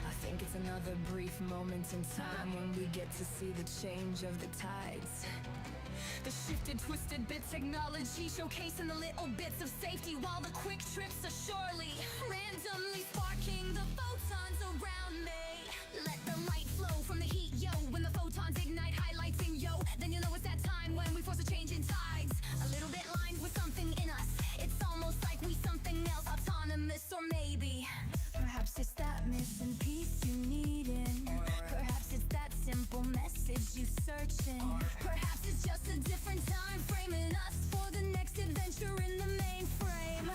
I think it's another brief moment in time when we get to see the change of the tides. The shifted, twisted bit technology showcasing the little bits of safety, while the quick trips are surely randomly sparking the photons around me. Let the light flow from the heat, yo. When the photons ignite, highlighting, yo, then you know it's that time when we force a change in tides. A little bit lined with something in us. It's almost like we something else, autonomous, or maybe perhaps it's that missing piece you needin'. Perhaps it's that simple message you searching. Perhaps it's just a different time framing us for the next adventure in the mainframe.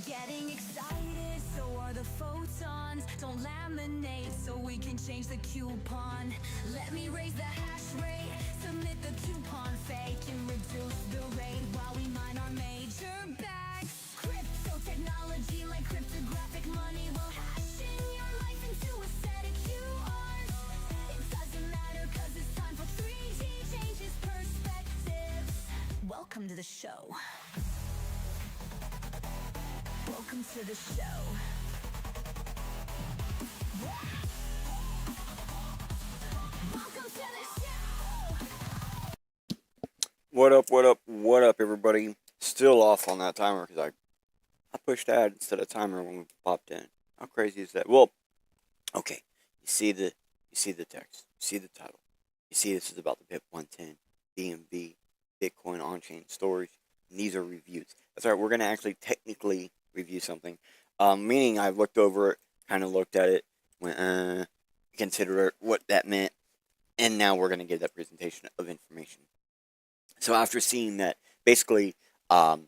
Getting excited, so are the photons. Don't laminate so we can change the coupon. Let me raise the hash rate, submit the coupon fake, and reduce the rate while we mine our major bags. Crypto technology like cryptographic money will hash in your life into a set of QRs. It doesn't matter cause it's time for 3D changes perspectives. Welcome to the show. Welcome to the show. Welcome to the show. What up, everybody? Still off on that timer because I pushed add instead of timer when we popped in. How crazy is that? Well, okay. You see the text. You see the title. You see this is about the BIP 110, BNB, Bitcoin on-chain storage. And these are reviews. That's right. We're gonna actually technically review something. Meaning I've looked over it, kind of looked at it, went consider what that meant, and now we're gonna give that presentation of information. So after seeing that, basically, the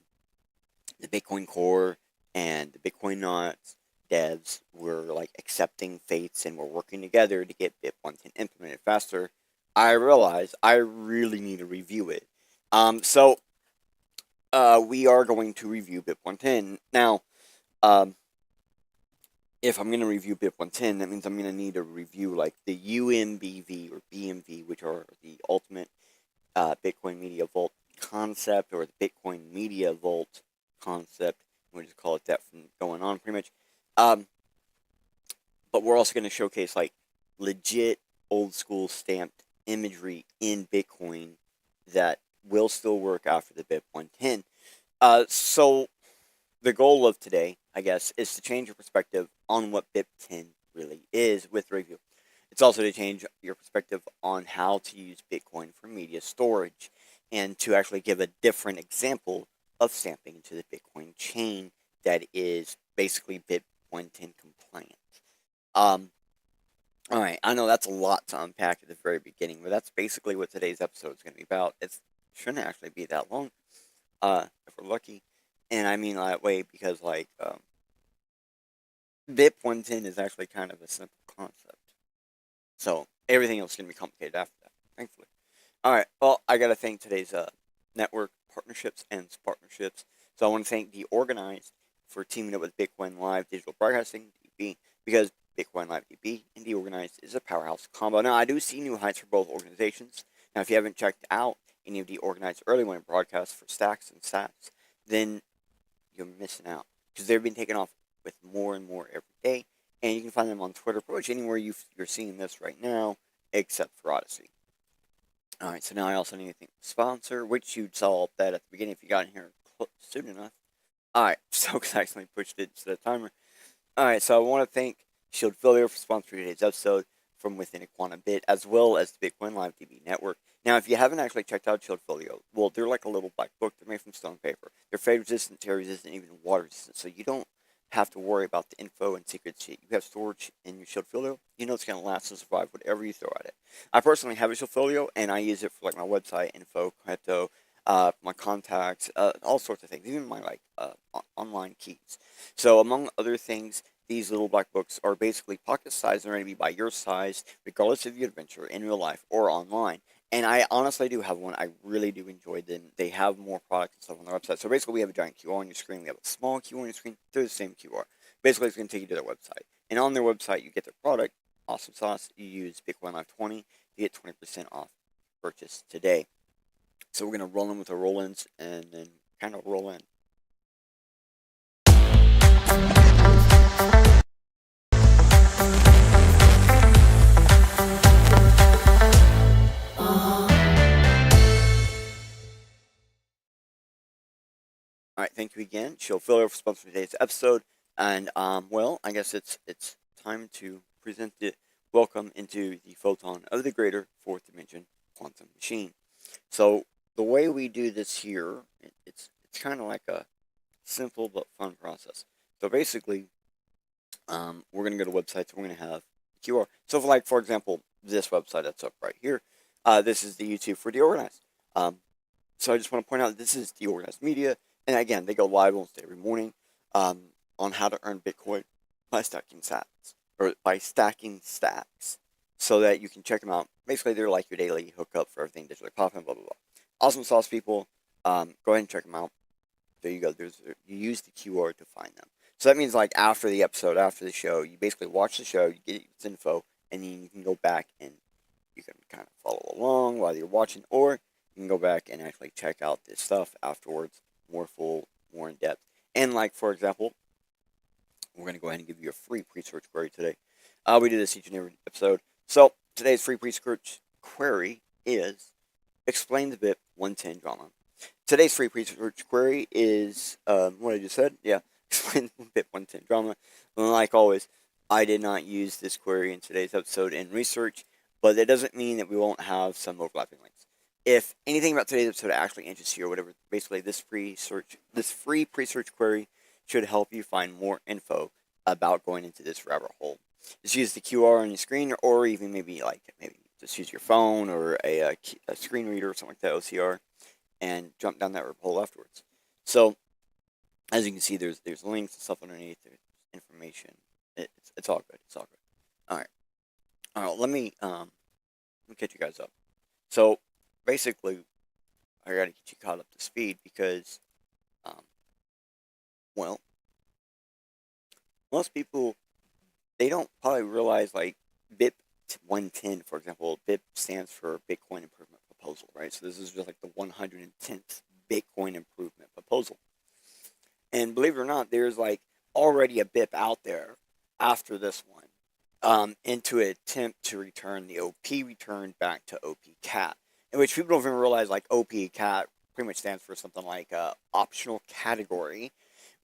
Bitcoin Core and the Bitcoin Knots devs were like accepting fates and were working together to get BIP 110 implemented faster, I realized I really need to review it. So we are going to review BIP 110. Now, if I'm going to review BIP 110, that means I'm going to need to review like the UMBV or BMV, which are the ultimate Bitcoin Media Vault concept, or the Bitcoin Media Vault concept. We'll just call it that from going on pretty much. But we're also going to showcase like legit old school stamped imagery in Bitcoin that will still work after the BIP 110. So the goal of today, I guess, is to change your perspective on what BIP 10 really is with review. It's also to change your perspective on how to use Bitcoin for media storage, and to actually give a different example of stamping into the Bitcoin chain that is basically BIP 110 compliant. Alright, I know that's a lot to unpack at the very beginning, but that's basically what today's episode is going to be about. It shouldn't actually be that long, if we're lucky. And I mean that way because, like, BIP 110 is actually kind of a simple concept. So, everything else is going to be complicated after that, thankfully. Alright, well, I got to thank today's network partnerships and partnerships. So, I want to thank The Organized for teaming up with Bitcoin Live Digital Broadcasting, DB, because Bitcoin Live DB and The Organized is a powerhouse combo. Now, I do see new heights for both organizations. Now, if you haven't checked out any of The Organized early morning broadcasts for Stacks and Stats, then you're missing out, because they've been taking off with more and more every day. And you can find them on Twitter, pretty much anywhere you're seeing this right now, except for Odyssey. Alright, so now I also need to thank the sponsor, which you saw up that at the beginning if you got in here soon enough. Alright, so because I accidentally pushed it instead of timer. Alright, so I want to thank Shield Affiliate for sponsoring today's episode from within a quantum bit, as well as the Bitcoin Live DB network. Now, if you haven't actually checked out Shield Folio, well, they're like a little black book. They're made from stone paper. They're fade resistant, tear resistant, even water resistant. So you don't have to worry about the info and secret shit. You have storage in your Shield Folio. You know it's going to last and survive whatever you throw at it. I personally have a Shield Folio, and I use it for like my website info, crypto, my contacts, all sorts of things, even my like online keys. So among other things, these little black books are basically pocket sized and ready to be by your size, regardless of your adventure in real life or online. And I honestly do have one. I really do enjoy them. They have more products and stuff on their website. So basically, we have a giant QR on your screen. We have a small QR on your screen. They're the same QR. Basically, it's going to take you to their website. And on their website, you get their product. Awesome sauce. You use Bitcoin Live 20 to get 20% off purchase today. So we're going to roll in with our roll-ins and then kind of roll in. right, thank you again. Show Filler for sponsoring today's episode. And, well, I guess it's time to present the welcome into the photon of the greater fourth dimension quantum machine. So, the way we do this here, it's kind of like a simple but fun process. So, basically, we're going to go to websites. We're going to have QR. So, for example, this website that's up right here, this is the YouTube for Deorganized. So, I just want to point out this is Deorganized Media. And again, they go live almost every morning on how to earn Bitcoin by stacking sats, or by stacking stacks, so that you can check them out. Basically, they're like your daily hookup for everything digitally popping, blah, blah, blah. Awesome sauce, people. Go ahead and check them out. There you go. You use the QR to find them. So that means, like, after the episode, after the show, you basically watch the show, you get its info, and then you can go back and you can kind of follow along while you're watching, or you can go back and actually check out this stuff afterwards, more full, more in depth. And, like, for example, we're going to go ahead and give you a free pre-search query today. We do this each and every episode. So today's free pre-search query is explain the BIP 110 drama. Today's free pre-search query is what I just said. Yeah, explain the BIP 110 drama. And like always, I did not use this query in today's episode in research, but that doesn't mean that we won't have some overlapping links. If anything about today's episode actually interests you or whatever, basically this free pre-search query should help you find more info about going into this rabbit hole. Just use the QR on your screen, or even maybe just use your phone or a screen reader or something like that, OCR, and jump down that rabbit hole afterwards. So, as you can see, there's links and stuff underneath. There's information. It's all good. It's all good. All right. Let me catch you guys up. So, basically, I got to get you caught up to speed because, well, most people, they don't probably realize, like, BIP 110, for example. BIP stands for Bitcoin Improvement Proposal, right? So this is just like the 110th Bitcoin Improvement Proposal. And believe it or not, there's like already a BIP out there after this one, into an attempt to return the OP return back to OP cat, in which people don't even realize, like, OP cat pretty much stands for something like optional category,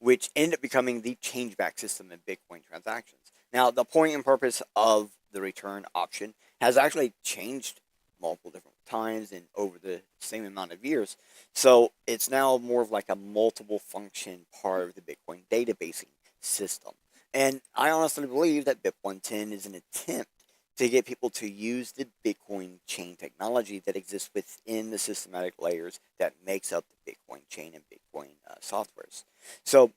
which ended up becoming the changeback system in Bitcoin transactions. Now, the point and purpose of the return option has actually changed multiple different times and over the same amount of years. So it's now more of like a multiple function part of the Bitcoin databasing system. And I honestly believe that BIP 110 is an attempt to get people to use the Bitcoin chain technology that exists within the systematic layers that makes up the Bitcoin chain and Bitcoin softwares. So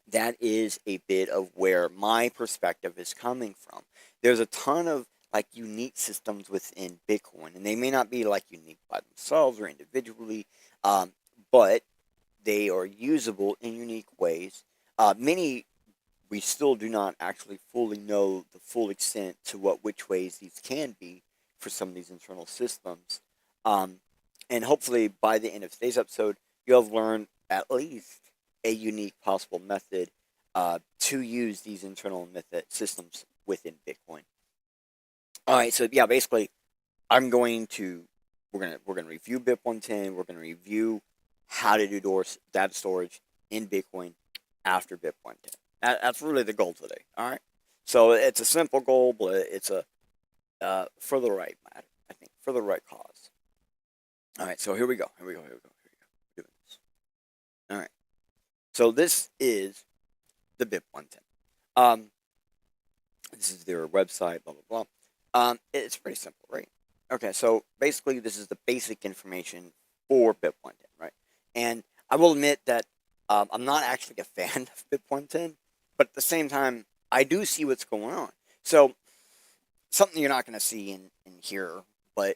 that is a bit of where my perspective is coming from. There's a ton of like unique systems within Bitcoin, and they may not be like unique by themselves or individually, but they are usable in unique ways. Many we still do not actually fully know the full extent to which ways these can be for some of these internal systems. And hopefully by the end of today's episode, you'll have learned at least a unique possible method to use these internal systems within Bitcoin. All right, so yeah, basically, we're gonna review BIP 110. We're gonna review how to do data storage in Bitcoin after BIP 110. That's really the goal today. All right, so it's a simple goal, but it's a for the right matter. I think for the right cause. All right, so here we go. We're doing this. All right, so this is the BIP 110. This is their website. Blah blah blah. It's pretty simple, right? Okay, so basically, this is the basic information for BIP 110, right? And I will admit that I'm not actually a fan of BIP 110, but at the same time, I do see what's going on. So, something you're not going to see in here, but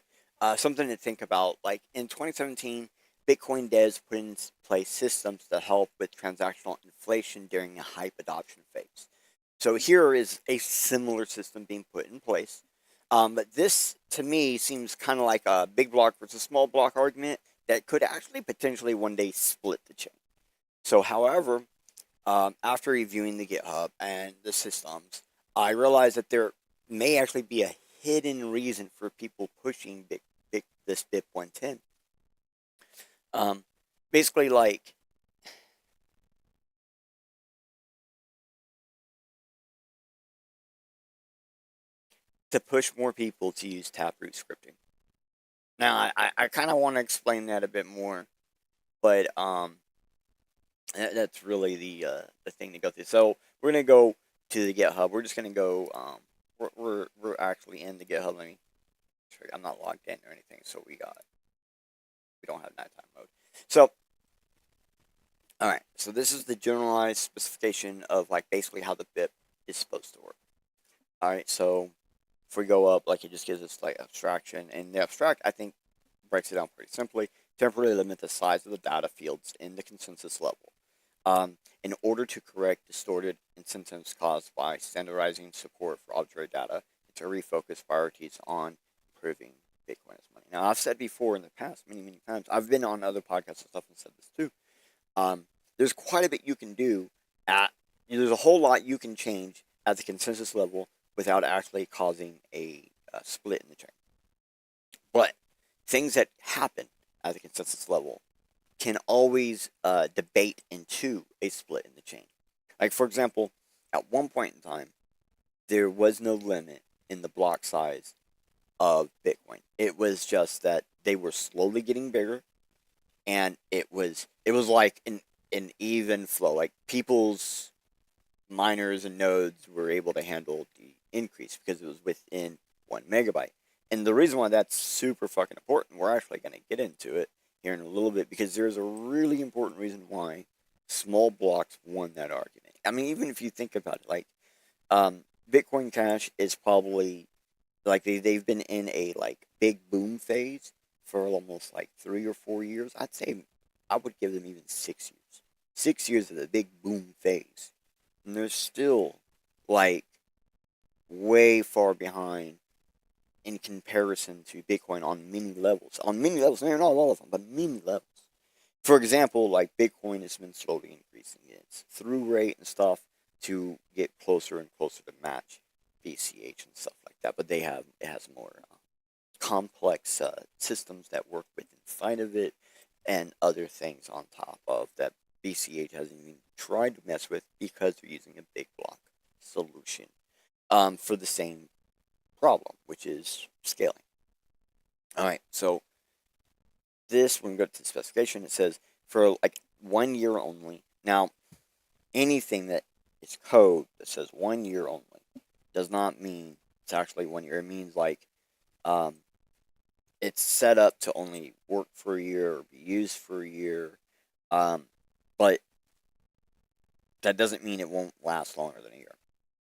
something to think about. Like in 2017, Bitcoin devs put in place systems that help with transactional inflation during a hype adoption phase. So here is a similar system being put in place. But this, to me, seems kind of like a big block versus small block argument that could actually potentially one day split the chain. So, however, after reviewing the GitHub and the systems, I realized that there may actually be a hidden reason for people pushing this BIP 110. Basically, like, to push more people to use Taproot scripting. Now, I kind of want to explain that a bit more, but that's really the thing to go through. So we're gonna go to the GitHub. We're just gonna go. We're actually in the GitHub. Let me. I'm not logged in or anything, so we don't have nighttime mode. So, all right. So this is the generalized specification of like basically how the BIP is supposed to work. All right. So if we go up, like it just gives us like abstraction, and the abstract I think breaks it down pretty simply. Temporarily limit the size of the data fields in the consensus level. In order to correct distorted incentives caused by standardizing support for arbitrary data, to refocus priorities on improving Bitcoin as money. Now, I've said before in the past, many times, I've been on other podcasts and stuff and said this too. There's quite a bit you can do there's a whole lot you can change at the consensus level without actually causing a split in the chain. But things that happen at the consensus level can always debate into a split in the chain. Like, for example, at one point in time, there was no limit in the block size of Bitcoin. It was just that they were slowly getting bigger, and it was like an even flow. Like, people's miners and nodes were able to handle the increase because it was within 1 megabyte. And the reason why that's super fucking important, we're actually going to get into it here in a little bit, because there's a really important reason why small blocks won that argument. I mean, even if you think about it, like, Bitcoin Cash is probably, like, they've been in a, like, big boom phase for almost, like, 3 or 4 years. I'd say I would give them even 6 years. 6 years of the big boom phase. And they're still, like, way far behind in comparison to Bitcoin on many levels. On many levels, not all of them, but many levels. For example, like, Bitcoin has been slowly increasing its through rate and stuff to get closer and closer to match BCH and stuff like that. But it has more complex systems that work with inside of it, and other things on top of that BCH hasn't even tried to mess with, because they're using a big block solution for the same problem, which is scaling. All right, so this, when we go to the specification, it says for like 1 year only. Now, anything that is code that says 1 year only does not mean it's actually 1 year. It means like it's set up to only work for a year or be used for a year, but that doesn't mean it won't last longer than a year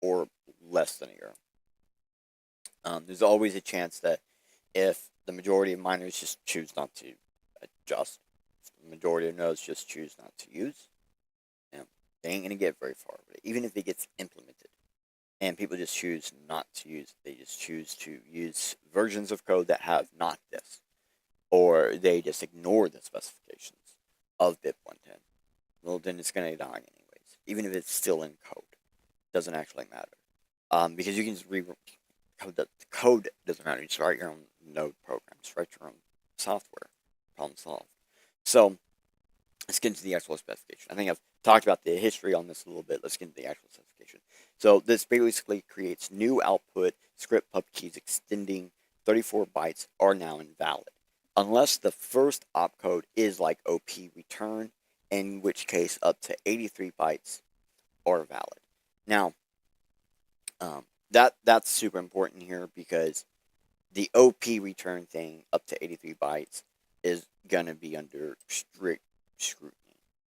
or less than a year. There's always a chance that if the majority of miners just choose not to adjust, if the majority of nodes just choose not to use, they ain't going to get very far with it, even if it gets implemented. And people just choose not to use it. They just choose to use versions of code that have not this. Or they just ignore the specifications of BIP 110. Well, then it's going to die anyways, even if it's still in code. It doesn't actually matter. Because you can just the code doesn't matter. You just write your own node program. Just write your own software. Problem solved. So let's get into the actual specification. I think I've talked about the history on this a little bit. Let's get into the actual specification. So this basically creates new output script pub keys extending 34 bytes are now invalid, unless the first opcode is like OP return, in which case up to 83 bytes are valid. Now, that's super important here, because the OP return thing up to 83 bytes is going to be under strict scrutiny.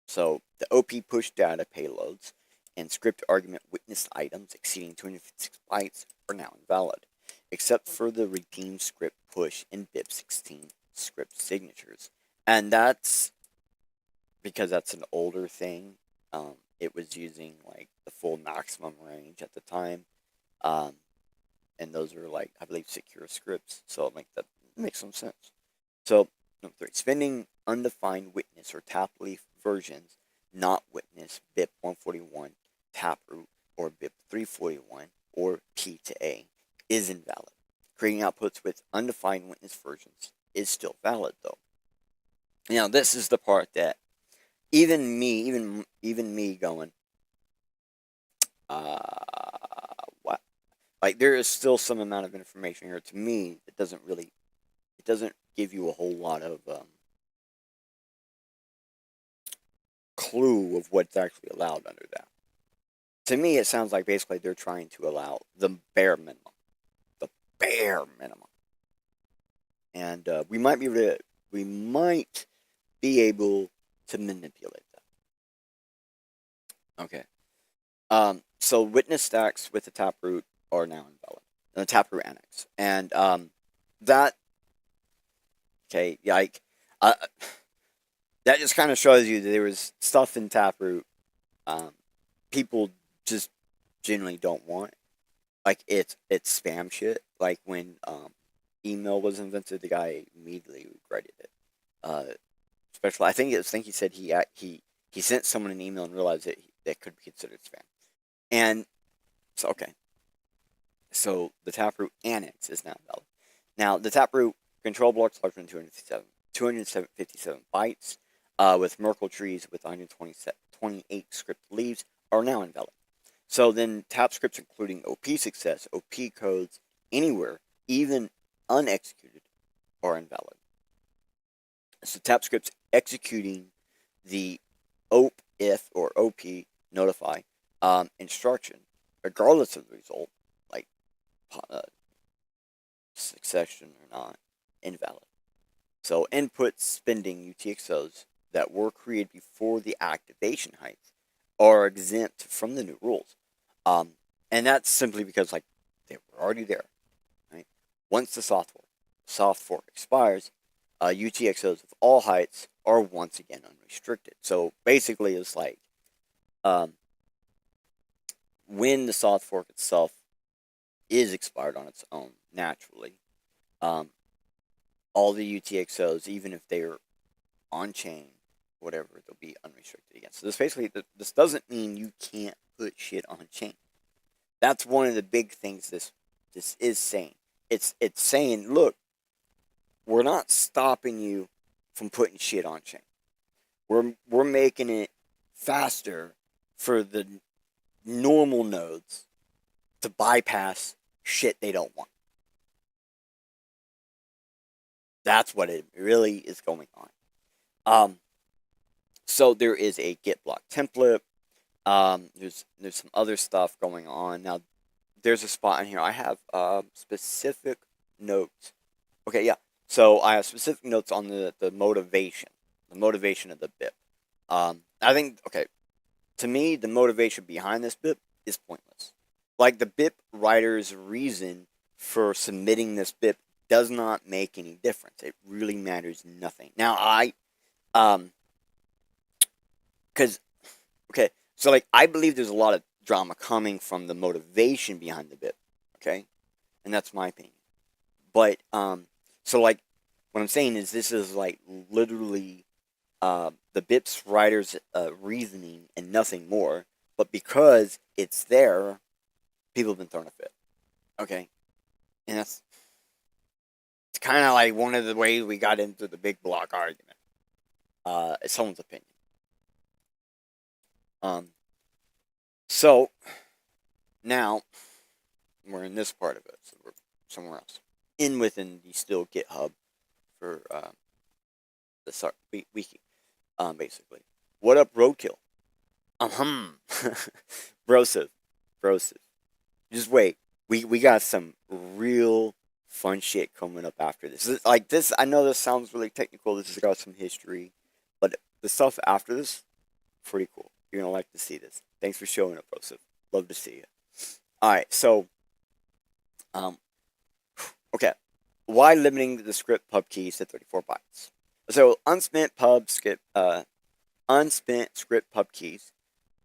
So the OP push data payloads and script argument witness items exceeding 256 bytes are now invalid, except for the redeem script push in BIP16 script signatures. And that's because that's an older thing. It was using like the full maximum range at the time. And those are, like, I believe, secure scripts. So like that makes some sense. So number 3, spending undefined witness or taproot versions not witness BIP 141 taproot or BIP 341 or P to A is invalid. Creating outputs with undefined witness versions is still valid though. Now this is the part that even me going, what? like there is still some amount of information here. To me, it doesn't give you a whole lot of clue of what's actually allowed under that. To me, it sounds like basically they're trying to allow the bare minimum. The bare minimum. And we might be able to manipulate that. Okay. So witness stacks with the taproot are now invalid. And the taproot annex. And that, okay, like, that just kind of shows you that there was stuff in taproot people just generally don't want. Like, it's spam shit. Like, when email was invented, the guy immediately regretted it. Especially, I think he said he sent someone an email and realized that could be considered spam. And so, okay. So the taproot annex is now valid. Now, the taproot control blocks larger than 257 bytes with Merkle trees with 128 script leaves are now invalid. So then tap scripts including OP success, OP codes, anywhere, even unexecuted, are invalid. So tap scripts executing the OP if or OP notify instruction, regardless of the result, like succession or not, invalid. So input spending UTXOs that were created before the activation heights are exempt from the new rules. And that's simply because like they were already there. Right? Once the soft fork expires, UTXOs of all heights are once again unrestricted. So basically it's like when the soft fork itself is expired on its own naturally, all the UTXOs, even if they are on chain, whatever, they'll be unrestricted again. So this doesn't mean you can't put shit on chain. That's one of the big things this is saying. It's saying, look, we're not stopping you from putting shit on chain. We're making it faster for the normal nodes to bypass shit they don't want. That's what it really is going on. So there is a git block template. There's some other stuff going on. Now, there's a spot in here. I have specific notes. Okay, yeah. So I have specific notes on the motivation of the BIP. I think, okay, to me, the motivation behind this BIP is pointless. Like, the BIP writer's reason for submitting this BIP does not make any difference. It really matters nothing. Now, because, okay, so, like, I believe there's a lot of drama coming from the motivation behind the BIP, okay? And that's my opinion. But, so, like, what I'm saying is this is, like, literally the BIP's writer's reasoning and nothing more. But because it's there, people have been throwing a fit, okay? And it's kind of like one of the ways we got into the big block argument. It's someone's opinion. So now we're in this part of it, so we're somewhere else. Within the still GitHub for the wiki, basically. What up, Roadkill? Brosive. Just wait. We got some real fun shit coming up after this. Like this, I know this sounds really technical. This has got some history, but the stuff after this, pretty cool. You're gonna like to see this. Thanks for showing up, Brosive. Love to see you. All right, so, okay. Why limiting the script pub keys to 34 bytes? So unspent script pub keys,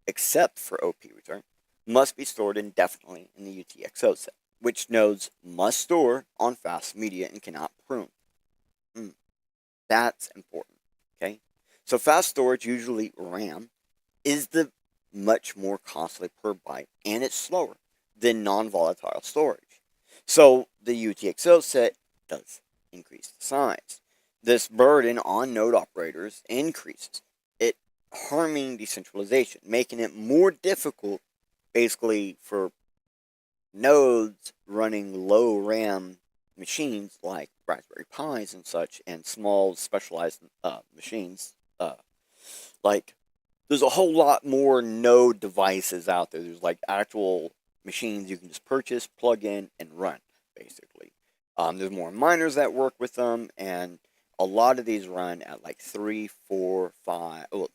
except for OP return, must be stored indefinitely in the UTXO set, which nodes must store on fast media and cannot prune. That's important, okay? So fast storage, usually RAM, is the much more costly per byte, and it's slower than non-volatile storage. So the UTXO set does increase the size. This burden on node operators increases, it harming decentralization, making it more difficult, basically, for nodes running low RAM machines like Raspberry Pis and such, and small specialized machines, like there's a whole lot more node devices out there. There's like actual machines you can just purchase, plug in, and run, basically. There's more miners that work with them, and a lot of these run at like 3, 4, 5. Oh,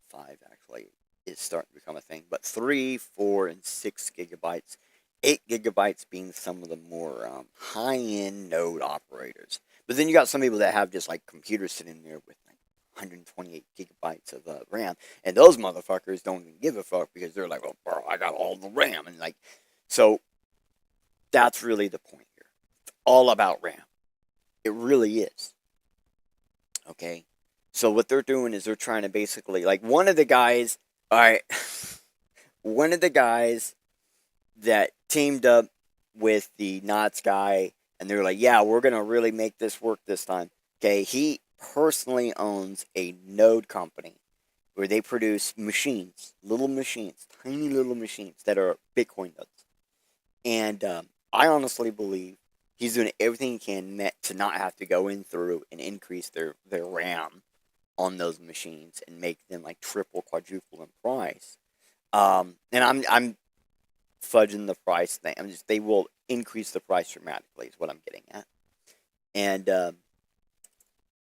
5 actually is starting to become a thing, but 3, 4, and 6 gigabytes. 8 gigabytes being some of the more high-end node operators. But then you got some people that have just like computers sitting there with like 128 gigabytes of RAM, and those motherfuckers don't even give a fuck because they're like, "Well, bro, I got all the RAM," and like, so that's really the point here. It's all about RAM. It really is. Okay, so what they're doing is they're trying to basically like one of the guys. All right, one of the guys that teamed up with the Knots guy, and they're like, "Yeah, we're gonna really make this work this time." Okay, he personally owns a node company where they produce machines, little machines, tiny little machines that are Bitcoin nodes. And I honestly believe he's doing everything he can to not have to go in through and increase their RAM on those machines and make them like triple, quadruple in price. And I'm fudging the price thing. They will increase the price dramatically. Is what I'm getting at, and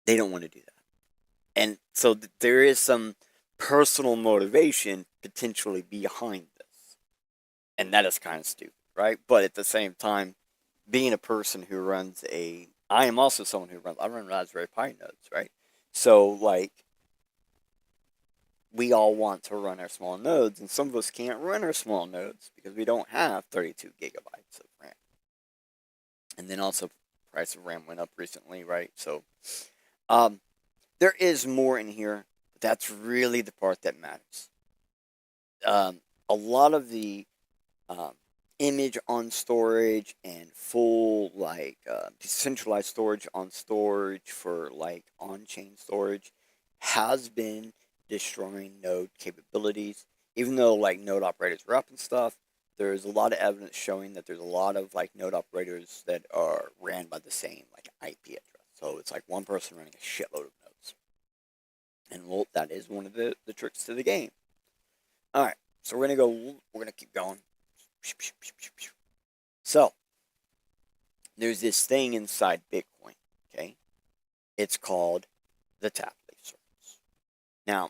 they don't want to do that. And so there is some personal motivation potentially behind this, and that is kind of stupid, right? But at the same time, being a person who runs I am also someone who runs. I run Raspberry Pi nodes, right? So like, we all want to run our small nodes, and some of us can't run our small nodes because we don't have 32 gigabytes of RAM. And then also, price of RAM went up recently, right? So, there is more in here, but that's really the part that matters. A lot of the um, image on storage and full like decentralized storage on storage for like on-chain storage has been destroying node capabilities. Even though like node operators are up and stuff, there's a lot of evidence showing that there's a lot of like node operators that are ran by the same like IP address. So it's like one person running a shitload of nodes. And well, that is one of the tricks to the game. Alright, so we're gonna keep going. So, there's this thing inside Bitcoin, okay? It's called the tap leaf circuits. Now,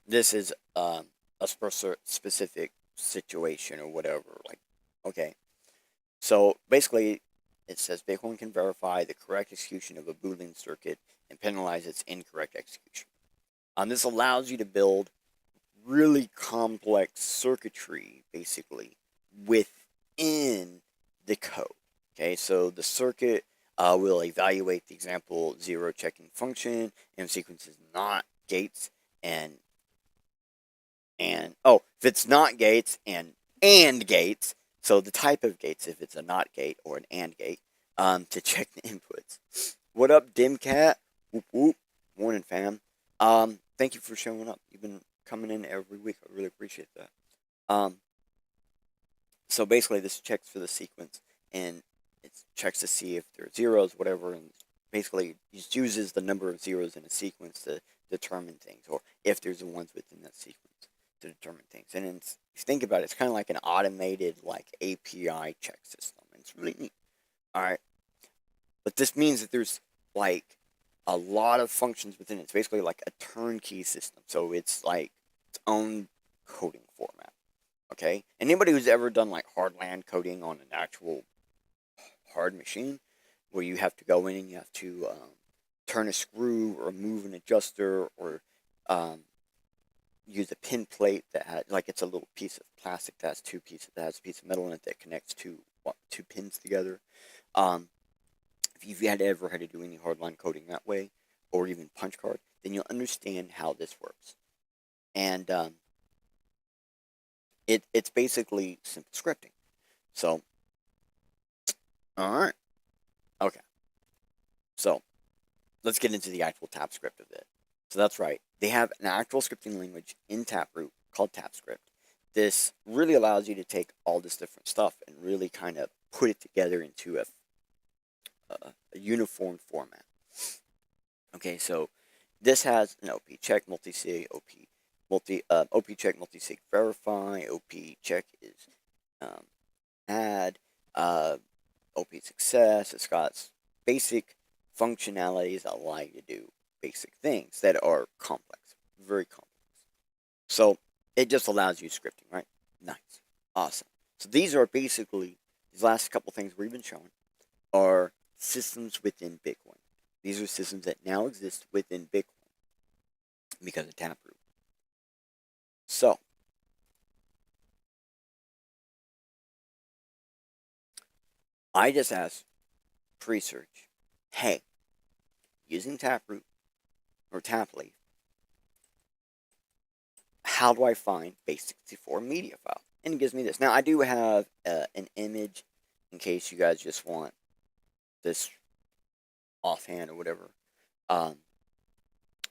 this is a specific situation or whatever. Like, okay. So, basically, it says Bitcoin can verify the correct execution of a Boolean circuit and penalize its incorrect execution. This allows you to build really complex circuitry, basically, within the code. Okay, so the circuit will evaluate the example zero checking function and sequences not gates and oh, if it's not gates and gates, so the type of gates, if it's a not gate or an and gate, to check the inputs. What up, Dimcat? Whoop whoop. Morning, fam. Thank you for showing up. You've been coming in every week. I really appreciate that. So basically, this checks for the sequence, and it checks to see if there are zeros, whatever, and basically just uses the number of zeros in a sequence to determine things, or if there's ones within that sequence to determine things. And if you think about it, it's kind of like an automated like API check system. And it's really neat. All right, but this means that there's like a lot of functions within it. It's basically like a turnkey system. So it's like its own coding format. Okay? Anybody who's ever done like hard land coding on an actual hard machine where you have to go in and you have to turn a screw or move an adjuster or use a pin plate that has, like, it's a little piece of plastic that has two pieces, that has a piece of metal in it that connects two pins together. If you've ever had to do any hardline coding that way, or even punch card, then you'll understand how this works. And it's basically simple scripting. So, all right, okay. So, let's get into the actual TapScript of it. So that's right. They have an actual scripting language in Taproot called TapScript, this really allows you to take all this different stuff and really kind of put it together into a uniform format. Okay, so this has an OP check, multi-sig, OP check, multi-sig verify. OP check is add, OP success. It's got basic functionalities that allow you to do basic things that are complex, very complex. So it just allows you scripting, right? Nice, awesome. So these are basically, these last couple things we've been showing are systems within Bitcoin. These are systems that now exist within Bitcoin because of Taproot. So I just asked pre-search, hey, using Taproot or Tapleaf, how do I find base64 media file? And it gives me this. Now I do have an image in case you guys just want this offhand or whatever. And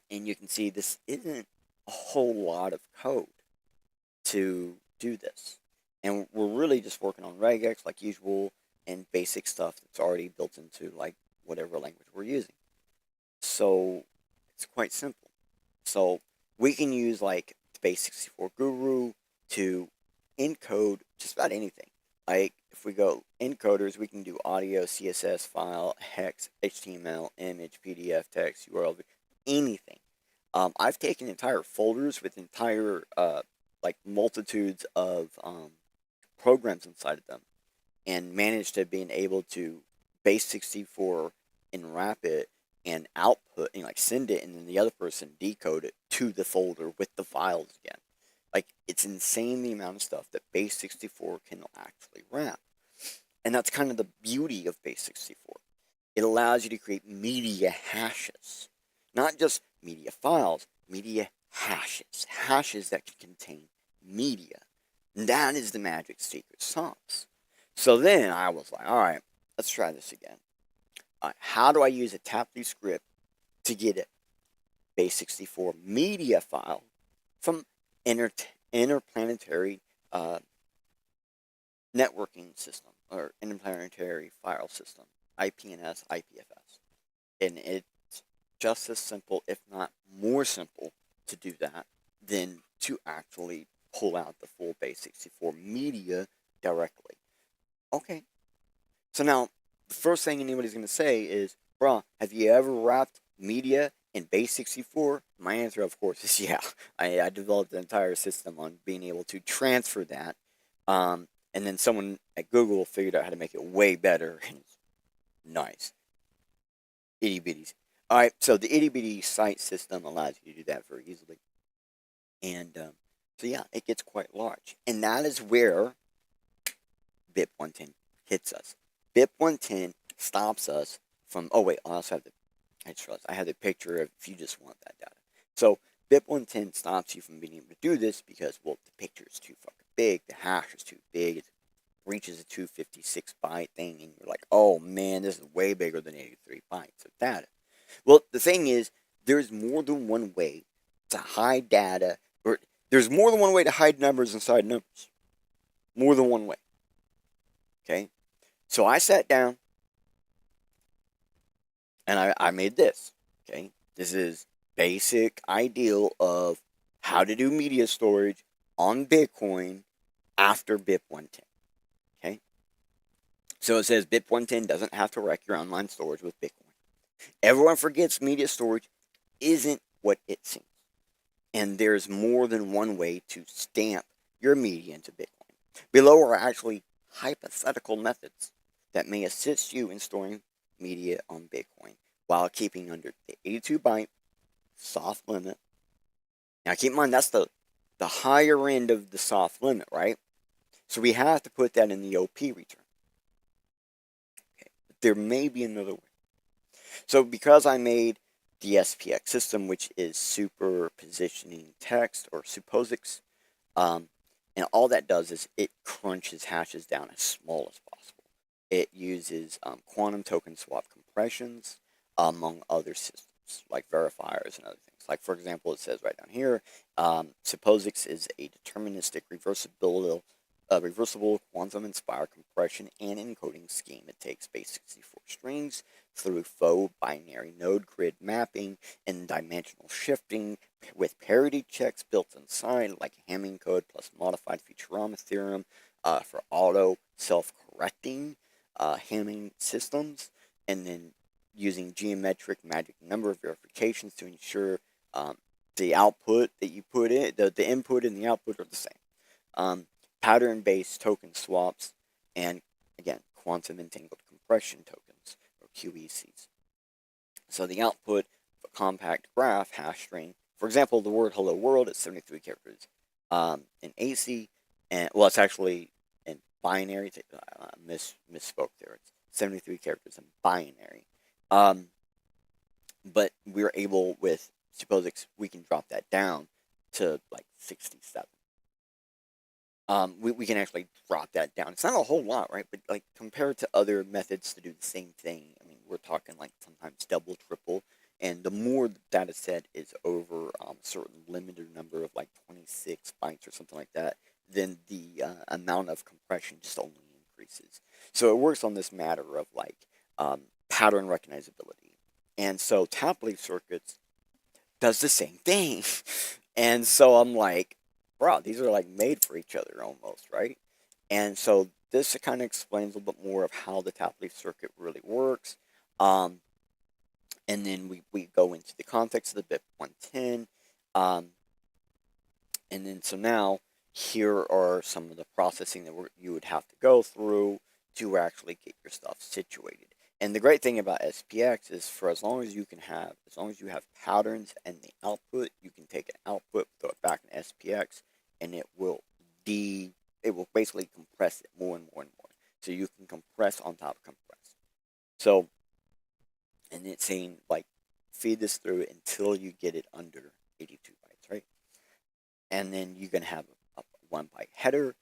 you can see this isn't a whole lot of code to do this. And we're really just working on regex like usual and basic stuff that's already built into like whatever language we're using. So it's quite simple. So we can use like the base64 guru to encode just about anything. Like if we go encoders, we can do audio, CSS file, hex, HTML, image, PDF, text, URL, anything. I've taken entire folders with entire like multitudes of programs inside of them and managed to being able to base64 and wrap it and output and like send it, and then the other person decode it to the folder with the files again. Like it's insane the amount of stuff that base64 can actually wrap. And that's kind of the beauty of base64. It allows you to create media hashes. Not just media files, media hashes. Hashes that can contain media. And that is the magic secret sauce. So then I was like, all right, let's try this again. How do I use a Taproot script to get a base64 media file from interplanetary networking system or interplanetary file system, IPNS, IPFS? And it's just as simple, if not more simple, to do that than to actually pull out the full base64 media directly. Okay, so now the first thing anybody's going to say is, bruh, have you ever wrapped media in base64? My answer, of course, is yeah. I developed an entire system on being able to transfer that. And then someone at Google figured out how to make it way better. Nice. Itty bitties. Alright, so the itty bitty site system allows you to do that very easily. And so yeah, it gets quite large. And that is where BIP 110 hits us. BIP 110 stops us from, oh wait, I also have I have the picture of if you just want that data. So BIP 110 stops you from being able to do this because, well, the picture is too fucking big, the hash is too big, it reaches a 256 byte thing, and you're like, oh man, this is way bigger than 83 bytes of data. Well, the thing is, there's more than one way to hide data, or there's more than one way to hide numbers inside numbers. More than one way. Okay? So I sat down, and I made this. Okay? This is basic ideal of how to do media storage on Bitcoin after BIP 110. Okay? So it says BIP 110 doesn't have to wreck your online storage with Bitcoin. Everyone forgets media storage isn't what it seems. And there's more than one way to stamp your media into Bitcoin. Below are actually hypothetical methods that may assist you in storing media on Bitcoin while keeping under the 82 byte soft limit. Now keep in mind that's the higher end of the soft limit, right? So we have to put that in the OP return. Okay, but there may be another way. So because I made the SPX system, which is superpositioning text or supposix, and all that does is it crunches hashes down as small as possible. It uses quantum token swap compressions, among other systems. like verifiers and other things. Like, for example, it says right down here, SupposeX is a deterministic reversible quantum-inspired compression and encoding scheme. It takes base 64 strings through faux binary node grid mapping and dimensional shifting with parity checks built inside, like Hamming code plus modified Futurama theorem for auto self-correcting Hamming systems, and then using geometric magic number verifications to ensure the output that you put in, the input and the output are the same. Pattern-based token swaps, and again, quantum entangled compression tokens, or QECs. So the output of a compact graph hash string, for example, the word hello world is 73 characters in AC, and well, it's actually in binary. Misspoke there. It's 73 characters in binary. But we're able, with SupposeX, we can drop that down to like 67. We can actually drop that down. It's not a whole lot, right? But like compared to other methods to do the same thing, I mean, we're talking like sometimes double, triple. And the more the data set is over a certain limited number of like 26 bytes or something like that, then the amount of compression just only increases. So it works on this matter of like pattern recognizability. And so tap-leaf circuits does the same thing. And so I'm like, bro, these are like made for each other almost, right? And so this kind of explains a little bit more of how the tap-leaf circuit really works. And then we go into the context of the bit 110. And then so now here are some of the processing that you would have to go through to actually get your stuff situated. And the great thing about SPX is, for as long as you have patterns and the output, you can take an output, throw it back in SPX, and it will basically compress it more and more and more. So you can compress on top of compress. So, and it's saying like feed this through until you get it under 82 bytes, right? And then you can have a 1 byte header.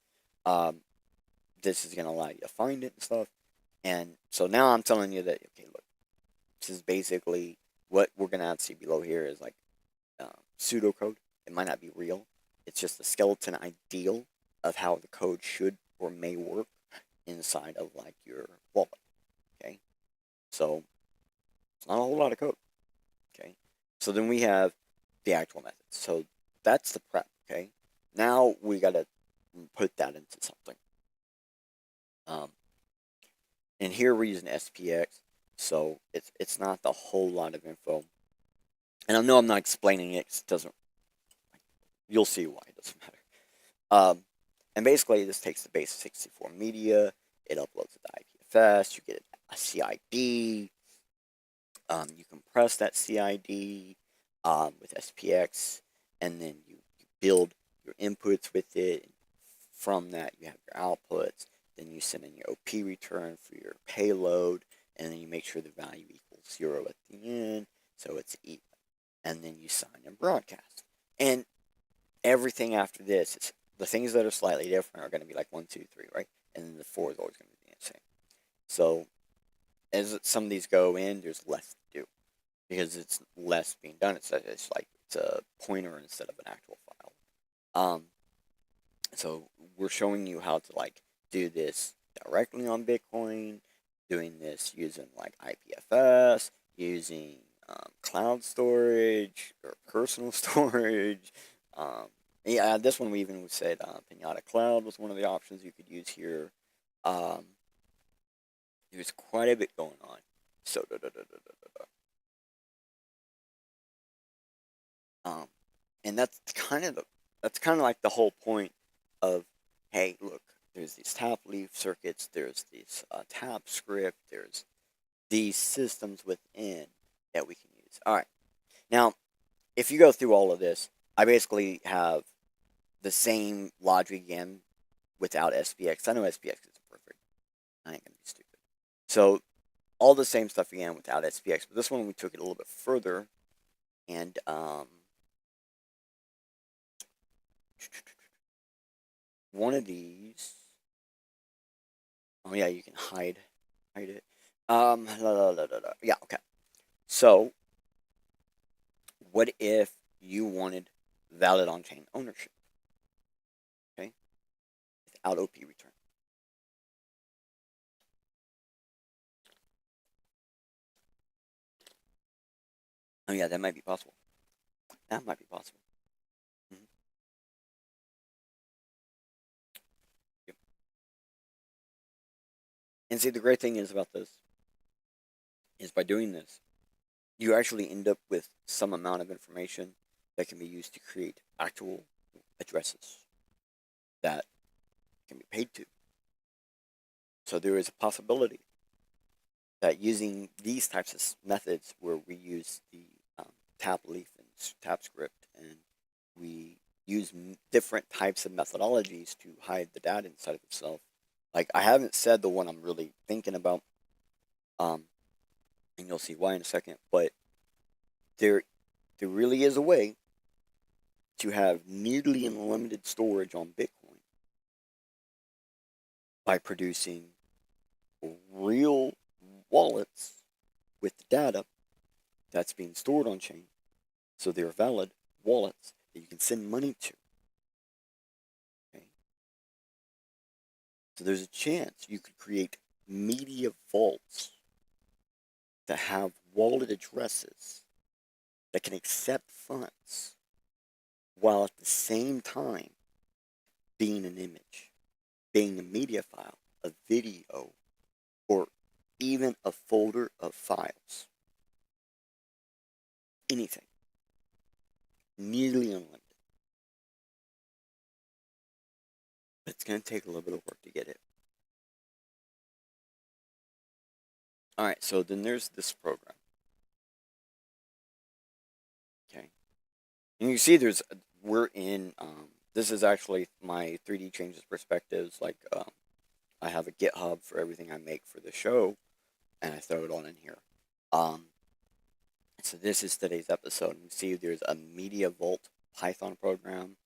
This is going to allow you to find it and stuff. And so now I'm telling you that, okay, look, this is basically what we're going to see below here is like pseudocode. It might not be real. It's just a skeleton ideal of how the code should or may work inside of like your wallet. Okay, so it's not a whole lot of code. Okay, so then we have the actual methods. So that's the prep. Okay, now we got to put that into something. And here we're using SPX, so it's not the whole lot of info. And I know I'm not explaining it 'cause it doesn't. You'll see why it doesn't matter. And basically, this takes the base 64 media. It uploads it to IPFS. You get a CID. You compress that CID with SPX, and then you build your inputs with it. From that, you have your outputs. Then you send in your OP return for your payload, and then you make sure the value equals 0 at the end, so it's even. And then you sign and broadcast. And everything after this, the things that are slightly different are going to be like 1, 2, 3, right? And then the 4 is always going to be the same. So as some of these go in, there's less to do because it's less being done. It's like it's a pointer instead of an actual file. So we're showing you how to like do this directly on Bitcoin, doing this using like IPFS, using cloud storage or personal storage. Yeah, this one we even said Pinata Cloud was one of the options you could use here. There's quite a bit going on. So and that's kind of like the whole point of, hey, look, there's these tap leaf circuits, there's these tap script, there's these systems within that we can use. All right, now if you go through all of this, I basically have the same logic again without SPX. I know SPX isn't perfect. I ain't gonna be stupid. So all the same stuff again without SPX, but this one we took it a little bit further, and one of these. Oh yeah, you can hide it. Yeah, okay. So What if you wanted valid on-chain ownership, okay, without OP return? Oh yeah, that might be possible. That might be possible. Mhm. Yep. And see, the great thing is about this is by doing this, you actually end up with some amount of information that can be used to create actual addresses that can be paid to. So there is a possibility that using these types of methods where we use the tab leaf and tab script, and we use different types of methodologies to hide the data inside of itself. Like, I haven't said the one I'm really thinking about, and you'll see why in a second, but there really is a way to have nearly unlimited storage on Bitcoin by producing real wallets with the data that's being stored on chain. So they're valid wallets that you can send money to. Okay. So there's a chance you could create media vaults that have wallet addresses that can accept funds while at the same time being an image, being a media file, a video, or even a folder of files. Anything. Nearly unlimited. But it's going to take a little bit of work to get it. Alright, so then there's this program. Okay. And you see we're in, this is actually my 3D changes perspectives. Like, I have a GitHub for everything I make for the show, and I throw it on in here. So this is today's episode. You see there's a Media Vault Python program.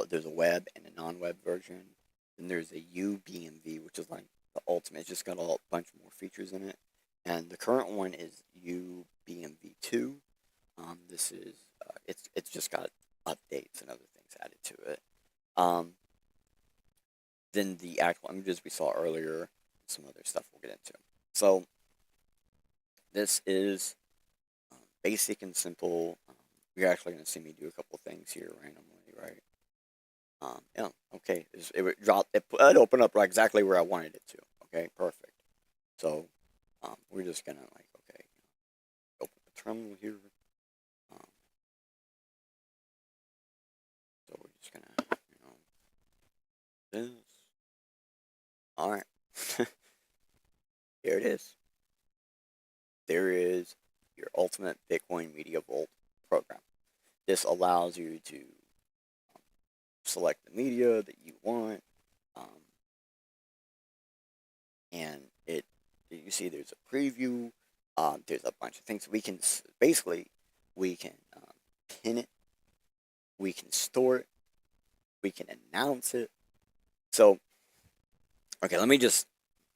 There's a web and a non-web version. Then there's a UBMV, which is like the ultimate. It's just got a bunch more features in it. And the current one is UBMV2. This is it's just got updates and other things added to it. Then the actual images we saw earlier, some other stuff we'll get into. So this is basic and simple. You're actually going to see me do a couple things here randomly, right? Yeah, okay. It would drop. It opened up exactly where I wanted it to. Okay, perfect. So, we're just gonna okay, open the terminal here. So we're just gonna, this. All right. Here it is. There is your ultimate Bitcoin Media Vault program. This allows you to select the media that you want, and you see there's a preview. There's a bunch of things we can we can pin it, we can store it, we can announce it. So, okay, let me just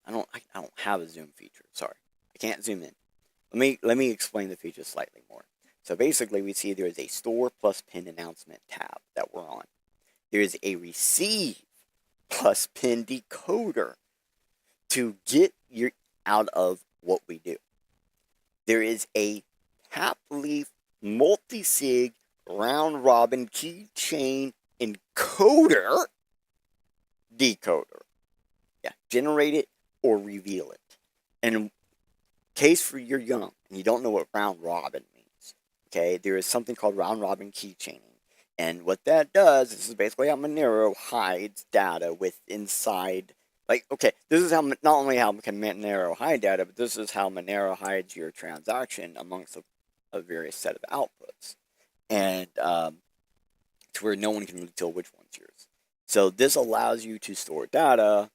I don't have a zoom feature. Sorry, I can't zoom in. Let me explain the feature slightly more. So basically, we see there is a store plus pin announcement tab that we're on. There is a receive plus pin decoder to get out of what we do. There is a tap leaf multi-sig round robin keychain encoder decoder. Yeah, generate it or reveal it. And in case for you're young and you don't know what round robin means, okay, there is something called round robin keychaining. And what that does, this is basically how Monero hides data inside. Like, okay, this is how not only how can Monero hide data, but this is how Monero hides your transaction amongst a various set of outputs, and to where no one can really tell which one's yours. So this allows you to store data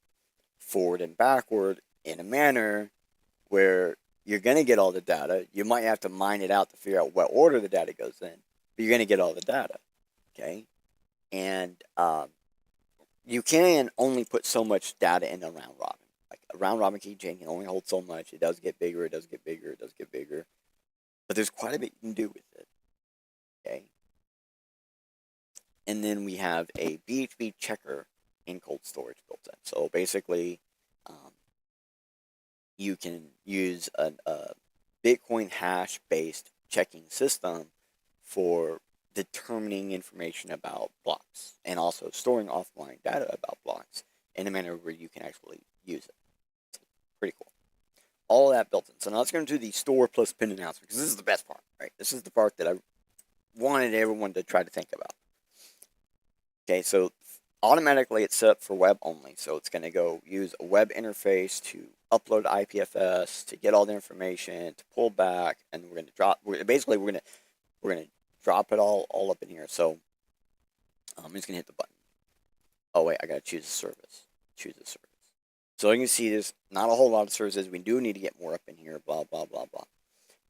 forward and backward in a manner where you're going to get all the data. You might have to mine it out to figure out what order the data goes in, but you're going to get all the data. Okay, and you can only put so much data in a round robin. Like a round robin keychain can only hold so much. It does get bigger. It does get bigger. It does get bigger. But there's quite a bit you can do with it. and then we have a PHP checker in cold storage built in. So basically, you can use a Bitcoin hash based checking system for determining information about blocks and also storing offline data about blocks in a manner where you can actually use it. It's pretty cool. All of that built in. So now let's go into the store plus pin announcement, because this is the best part, right? This is the part that I wanted everyone to try to think about. Okay, so automatically it's set up for web only. So it's going to go use a web interface to upload IPFS, to get all the information, to pull back, and we're going to drop. We're going to drop it all up in here. So I'm just going to hit the button. Oh wait, I got to choose a service. Choose a service. So you can see there's not a whole lot of services. We do need to get more up in here. Blah blah blah blah.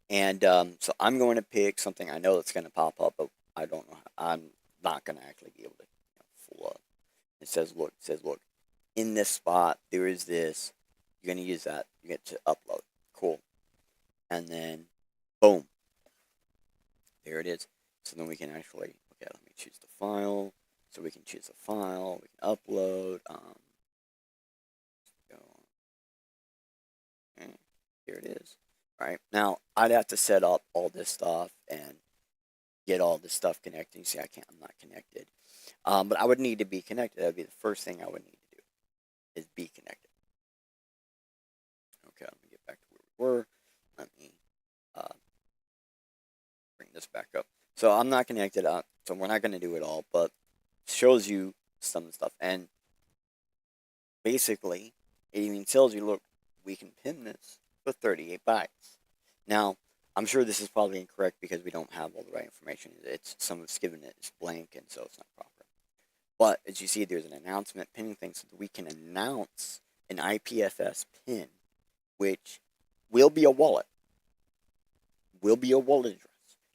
And so I'm going to pick something I know that's going to pop up, but I don't know. I'm not going to actually be able to full up. It says look, in this spot there is this. You're going to use that. You get to upload. Cool. And then boom. There it is. So then we can actually, okay, let me choose the file. So we can choose a file. We can upload. Go on. Okay, here it is. All right. Now I'd have to set up all this stuff and get all this stuff connected. You see, I'm not connected. But I would need to be connected. That would be the first thing I would need to do, is be connected. Okay, let me get back to where we were. Let me bring this back up. So I'm not connected up, so we're not going to do it all, but it shows you some of the stuff. And basically, it even tells you, look, we can pin this for 38 bytes. Now, I'm sure this is probably incorrect because we don't have all the right information. Some of it's given it is blank, and so it's not proper. But as you see, there's an announcement pinning thing, so that we can announce an IPFS pin, which will be a wallet. Will be a wallet address.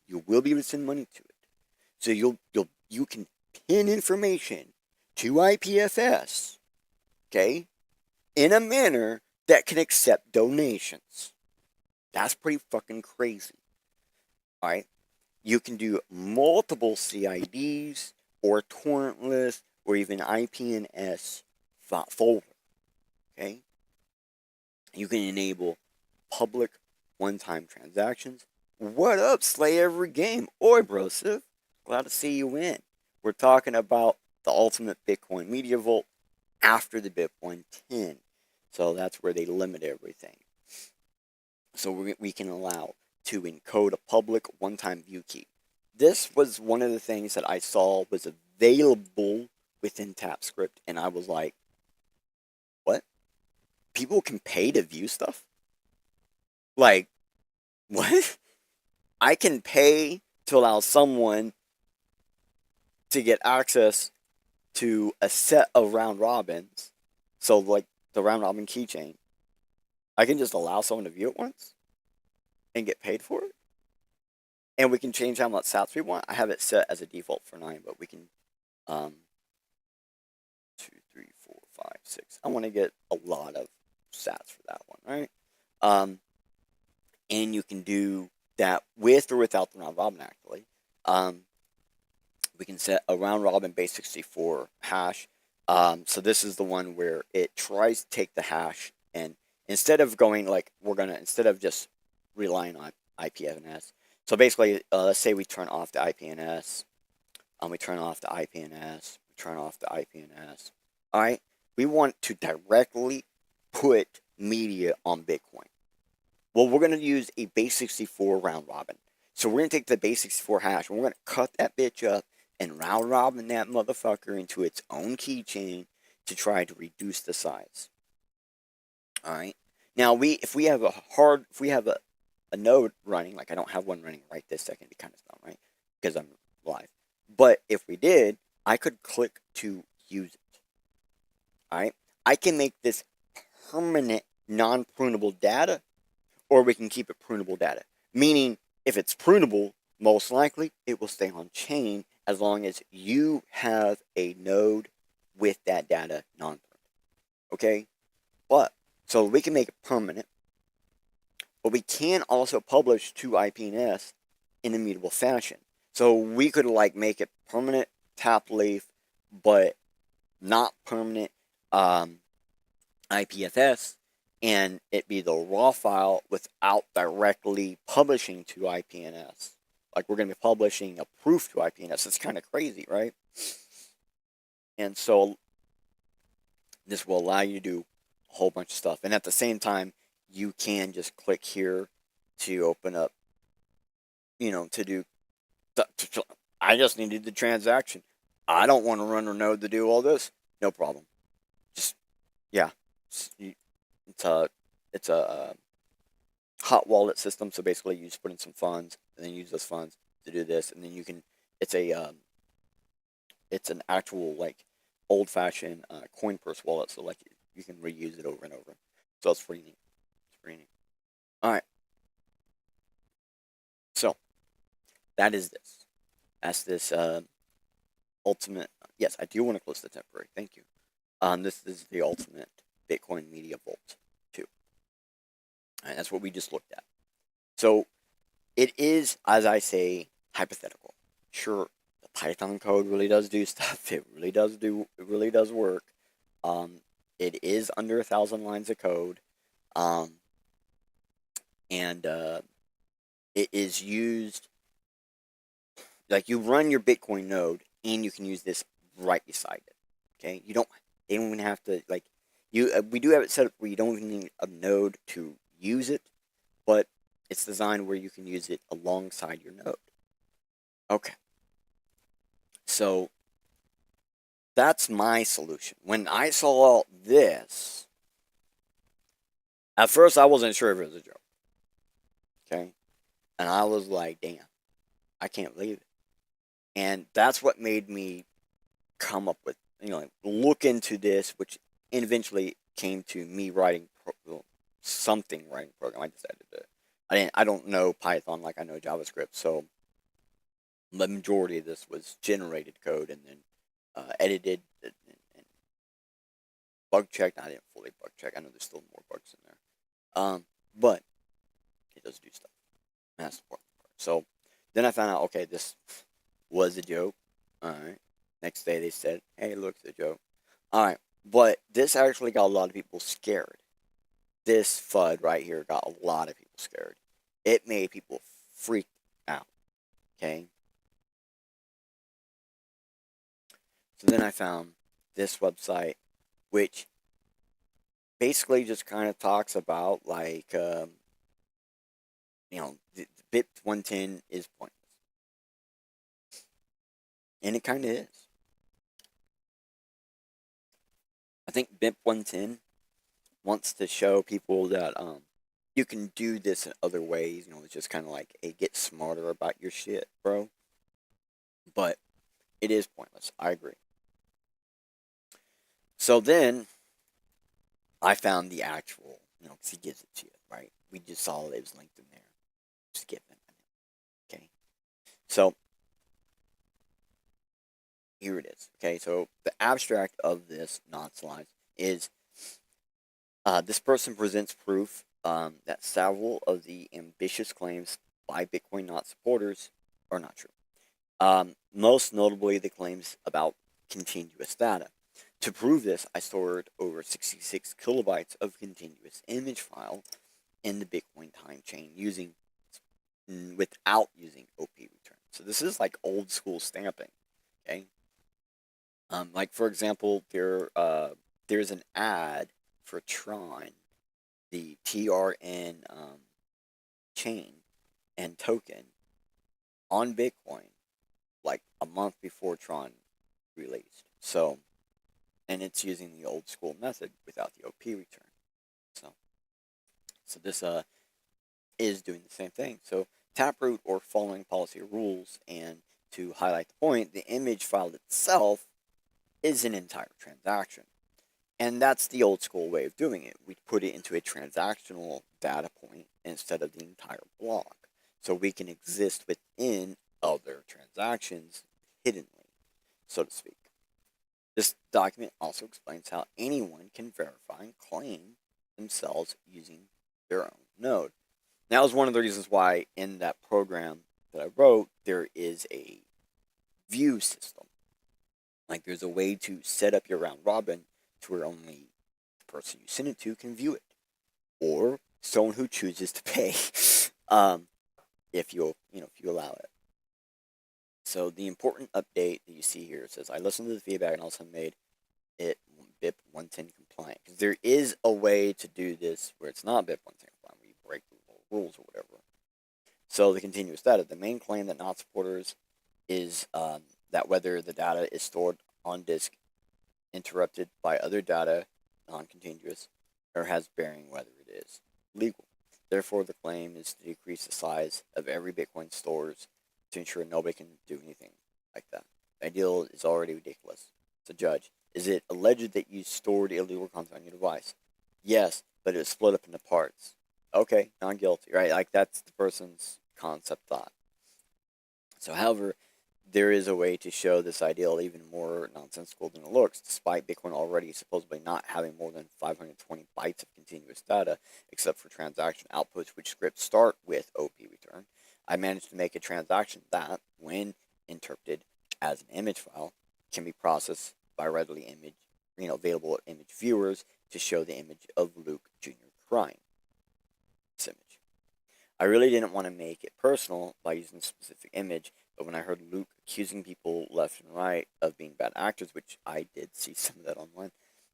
You will be able to send money to it. So you can pin information to IPFS, okay, in a manner that can accept donations. That's pretty fucking crazy. All right, you can do multiple CIDs or torrentless or even IPNS folder. Okay, you can enable public one-time transactions. What up, Slay Every Game? Oi, brosif. Glad to see you in. We're talking about the ultimate Bitcoin media vault after the Bitcoin 10. So that's where they limit everything. So we can allow to encode a public one-time view key. This was one of the things that I saw was available within TapScript, and I was like, what? People can pay to view stuff? Like, what? I can pay to allow someone to get access to a set of round robins. So, like the round robin keychain, I can just allow someone to view it once and get paid for it. And we can change how much sats we want. I have it set as a default for 9, but we can 2, 3, 4, 5, 6. I want to get a lot of sats for that one, right? And you can do that with or without the round robin, actually. We can set a round robin base 64 hash. So this is the one where it tries to take the hash, and instead of going like instead of just relying on IPFS. So basically, let's say we turn off the IPNS, we turn off the IPNS, we turn off the IPNS. All right, we want to directly put media on Bitcoin. Well, we're going to use a base 64 round robin. So we're going to take the base 64 hash, and we're going to cut that bitch up and round robin that motherfucker into its own keychain to try to reduce the size. All right. Now, if we have a node running, like I don't have one running right this second, it'd be kind of dumb, right? Because I'm live. But if we did, I could click to use it. All right. I can make this permanent non-prunable data, or we can keep it prunable data. Meaning, if it's prunable, most likely it will stay on chain as long as you have a node with that data non-pruned. Okay? But, so we can make it permanent, but we can also publish to IPNS in immutable fashion. So we could like make it permanent tap leaf, but not permanent IPFS, and it be the raw file without directly publishing to IPNS. Like we're going to be publishing a proof to IPNS. It's kind of crazy, right? And so this will allow you to do a whole bunch of stuff. And at the same time, you can just click here to open up, to do. I just needed the transaction. I don't want to run a node to do all this. No problem. Just, yeah. It's a hot wallet system. So basically, you just put in some funds and then use those funds to do this, and then you can. It's an actual like old-fashioned coin purse wallet. So like you can reuse it over and over. So it's pretty neat. All right. So that is this. That's this ultimate. Yes, I do want to close the temporary. Thank you. This is the ultimate Bitcoin Media Vault 2. And that's what we just looked at. So it is, as I say, hypothetical. Sure, the Python code really does do stuff. It really does work. It is under 1,000 lines of code. And it is used, like you run your Bitcoin node and you can use this right beside it. Okay, they don't even have to we do have it set up where you don't even need a node to use it, but it's designed where you can use it alongside your node. Okay, so that's my solution. When I saw this, at first I wasn't sure if it was a joke. Okay, and I was like, damn, I can't believe it. And that's what made me come up with, look into this, which eventually came to me writing writing program. I just had to do it. I don't know Python like I know JavaScript, so the majority of this was generated code and then edited and bug checked. I didn't fully bug check. I know there's still more bugs in there, but it does do stuff. And that's the important part. So then I found out, okay, this was a joke. All right. Next day they said, hey, look, it's a joke. All right. But this actually got a lot of people scared. This FUD right here got a lot of people scared. It made people freak out. Okay. So then I found this website, which basically just kind of talks about the BIP 110 is pointless. And it kind of is. I think BIP 110 wants to show people that you can do this in other ways. It's just kind of like, hey, get smarter about your shit, bro. But it is pointless. I agree. So then I found the actual, because he gives it to you, right? We just saw it was linked in there. Just give it. Okay. So here it is. Okay, so the abstract of this non-slides is this person presents proof that several of the ambitious claims by Bitcoin not supporters are not true. Most notably, the claims about continuous data. To prove this, I stored over 66 kilobytes of continuous image file in the Bitcoin time chain without using OP return. So this is like old school stamping. Okay. Like for example, there's an ad for Tron, the TRN chain and token on Bitcoin, like a month before Tron released. So, and it's using the old school method without the OP return. So this is doing the same thing. So Taproot or following policy rules, and to highlight the point, the image file itself is an entire transaction. And that's the old school way of doing it. We put it into a transactional data point instead of the entire block. So we can exist within other transactions hiddenly, so to speak. This document also explains how anyone can verify and claim themselves using their own node. That was one of the reasons why in that program that I wrote, there is a view system. Like there's a way to set up your round robin to where only the person you send it to can view it, or someone who chooses to pay, um, if you allow it. So the important update that you see here says I listened to the feedback and also made it BIP 110 compliant. Because there is a way to do this where it's not BIP 110 compliant, where you break the rules or whatever. So the continuous data, the main claim that not supporters is that whether the data is stored on disk, interrupted by other data, non-continuous, or has bearing whether it is legal. Therefore, the claim is to decrease the size of every Bitcoin stores to ensure nobody can do anything like that. The ideal is already ridiculous. So, judge, is it alleged that you stored illegal content on your device? Yes, but it was split up into parts. Okay, not guilty, right? Like that's the person's concept thought. So, however, there is a way to show this ideal even more nonsensical than it looks, despite Bitcoin already supposedly not having more than 520 bytes of continuous data, except for transaction outputs, which scripts start with OP return. I managed to make a transaction that, when interpreted as an image file, can be processed by readily available image viewers to show the image of Luke Jr. crying. This image. I really didn't want to make it personal by using a specific image, but when I heard Luke accusing people left and right of being bad actors, which I did see some of that online,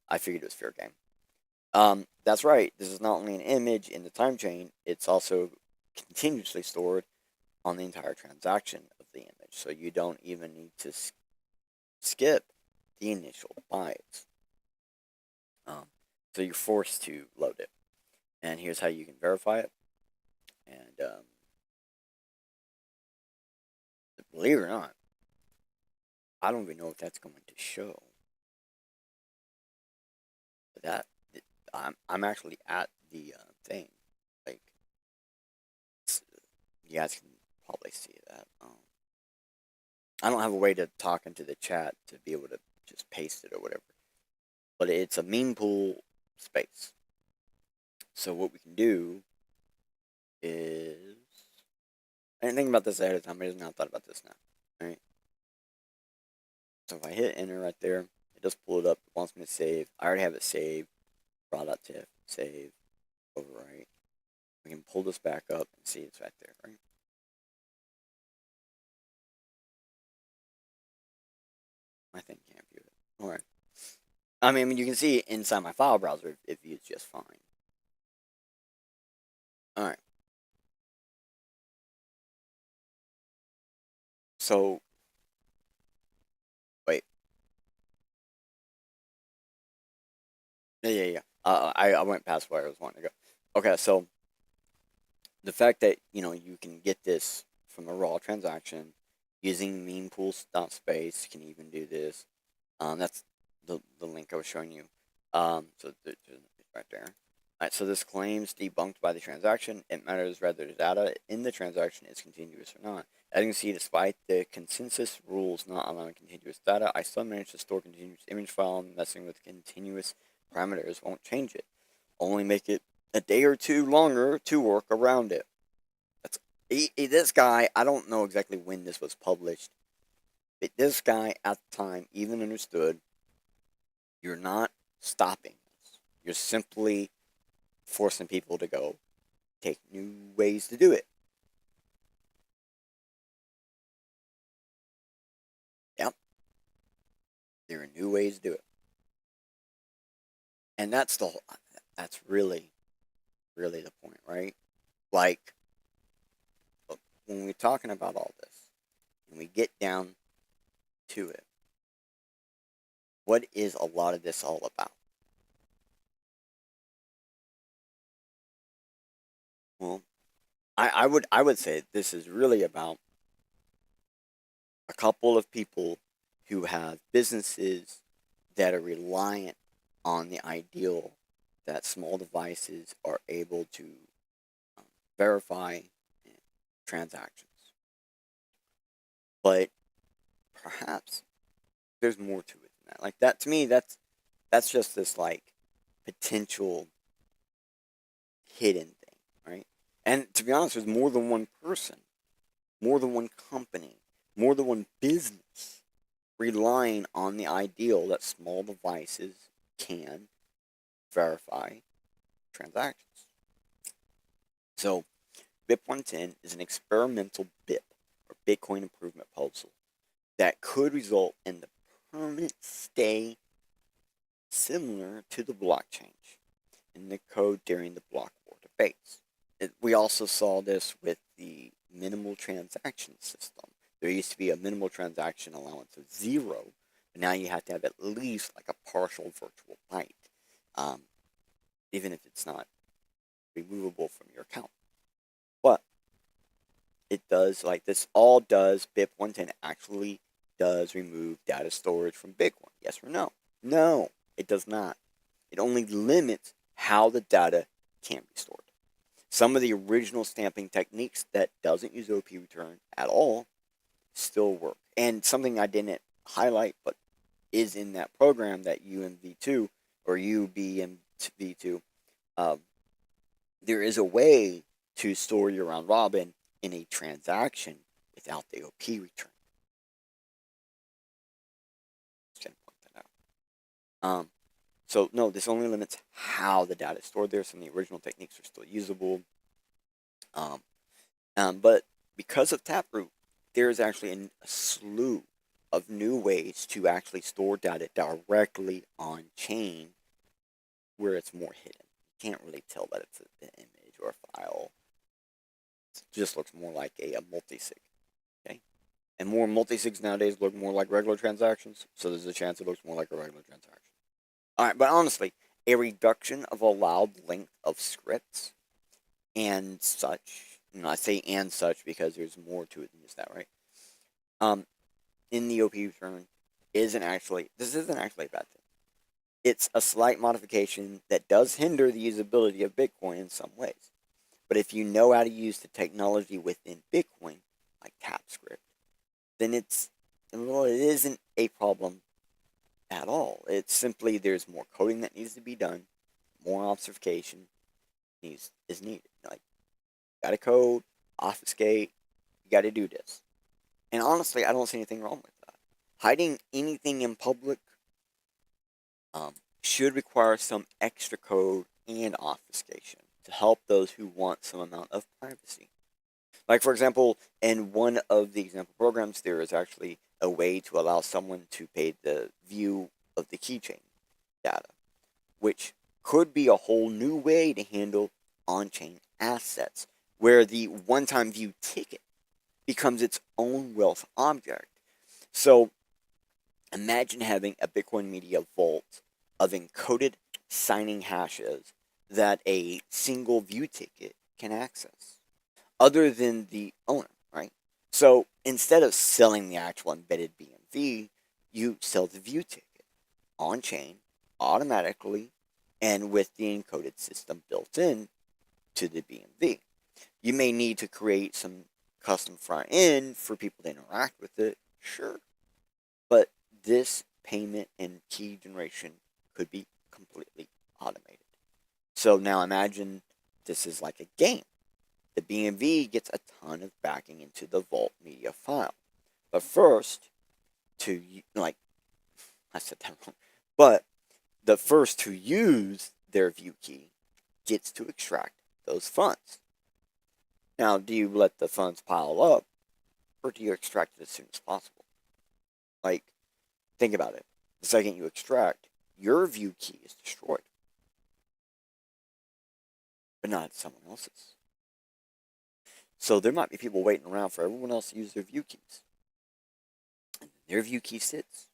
I figured it was fair game. That's right. This is not only an image in the time chain, it's also continuously stored on the entire transaction of the image. So you don't even need to skip the initial bytes. So you're forced to load it. And here's how you can verify it. And believe it or not, I don't even know if that's going to show. But I'm actually at the thing. Like, you guys can probably see that. I don't have a way to talk into the chat to be able to just paste it or whatever. But it's a meme pool space. So what we can do is, I didn't think about this ahead of time. I just now thought about this now. Right. So if I hit enter right there, it does pull it up. It wants me to save. I already have it saved. Raw.tiff, save, overwrite. We can pull this back up and see it's right there, right? My thing can't view it. Alright. I mean, you can see inside my file browser, it views just fine. Alright. So, wait. Yeah. I went past where I was wanting to go. Okay, so the fact that, you can get this from a raw transaction using meme pool space, you can even do this. That's the link I was showing you. So it's right there. Alright, so this claims debunked by the transaction. It matters whether the data in the transaction is continuous or not. As you can see, despite the consensus rules not allowing continuous data, I still managed to store continuous image file. Messing with continuous parameters won't change it. Only make it a day or two longer to work around it. This guy, I don't know exactly when this was published, but this guy at the time even understood you're not stopping this. You're simply forcing people to go take new ways to do it. Yep. There are new ways to do it. And that's really, really the point, right? Like, when we're talking about all this, and we get down to it, what is a lot of this all about? Well, I would say this is really about a couple of people who have businesses that are reliant on the ideal that small devices are able to verify transactions. But perhaps there's more to it than that. Like that to me, that's just this like potential hidden thing, right? And to be honest, there's more than one person, more than one company, more than one business relying on the ideal that small devices can verify transactions. So, BIP 110 is an experimental BIP, or Bitcoin improvement puzzle, that could result in the permanent stay similar to the block change in the code during the block war debates. We also saw this with the minimal transaction system. There used to be a minimal transaction allowance of 0, but now you have to have at least like a partial virtual byte, even if it's not removable from your account. But it does, like this all does, BIP 110 actually does remove data storage from Bitcoin. Yes or no? No, it does not. It only limits how the data can be stored. Some of the original stamping techniques that doesn't use OP return at all still work. And something I didn't highlight but is in that program, that UMV2 or UBMV2, there is a way to store your round robin in a transaction without the OP return. Just gonna point that out. So no, this only limits how the data is stored there. Some of the original techniques are still usable. But because of Taproot, there is actually a slew of new ways to actually store data directly on chain where it's more hidden. You can't really tell that it's an image or a file. It just looks more like a multi-sig. Okay? And more multi-sigs nowadays look more like regular transactions, so there's a chance it looks more like a regular transaction. Alright, but honestly, a reduction of allowed length of scripts and such, and I say and such because there's more to it than just that, right? In the OP return this isn't actually a bad thing. It's a slight modification that does hinder the usability of Bitcoin in some ways. But if you know how to use the technology within Bitcoin, like TapScript, then it isn't a problem at all. It's simply there's more coding that needs to be done, more obfuscation is needed. Like, you gotta code, obfuscate, you gotta do this. And honestly, I don't see anything wrong with that. Hiding anything in public should require some extra code and obfuscation to help those who want some amount of privacy. Like, for example, in one of the example programs, there is actually a way to allow someone to pay the view of the keychain data, which could be a whole new way to handle on-chain assets, where the one-time view ticket becomes its own wealth object. So imagine having a Bitcoin media vault of encoded signing hashes that a single view ticket can access, other than the owner, right? So instead of selling the actual embedded BMV, you sell the view ticket on chain automatically and with the encoded system built in to the BMV. You may need to create some custom front end for people to interact with it, sure. But this payment and key generation could be completely automated. So now imagine this is like a game. The BMV gets a ton of backing into the vault media file. But first, I said that wrong. But the first to use their view key gets to extract those funds. Now, do you let the funds pile up, or do you extract it as soon as possible? Like, think about it. The second you extract, your view key is destroyed, but not someone else's. So there might be people waiting around for everyone else to use their view keys. And their view key sits,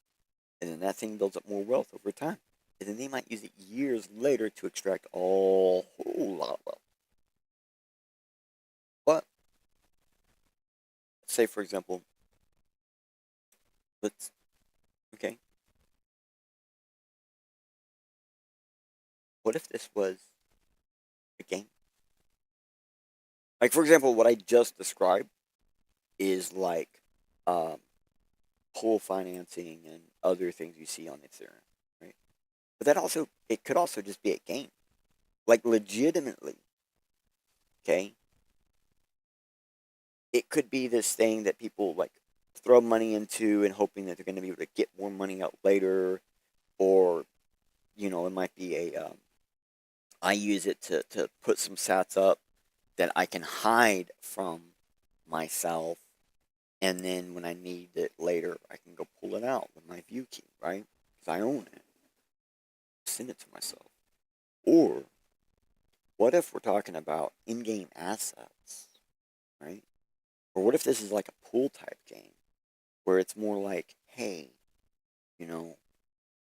and then that thing builds up more wealth over time. And then they might use it years later to extract a whole lot of wealth. But let's say, for example, okay, what if this was a game? Like, for example, what I just described is like pool financing and other things you see on Ethereum, right? But it could also just be a game. Like, legitimately, okay? It could be this thing that people, like, throw money into and hoping that they're going to be able to get more money out later, or it might be I use it to put some sats up that I can hide from myself, and then when I need it later, I can go pull it out with my view key, right? Because I own it. Send it to myself. Or what if we're talking about in-game assets, right? Or what if this is like a pool type game where it's more like, hey,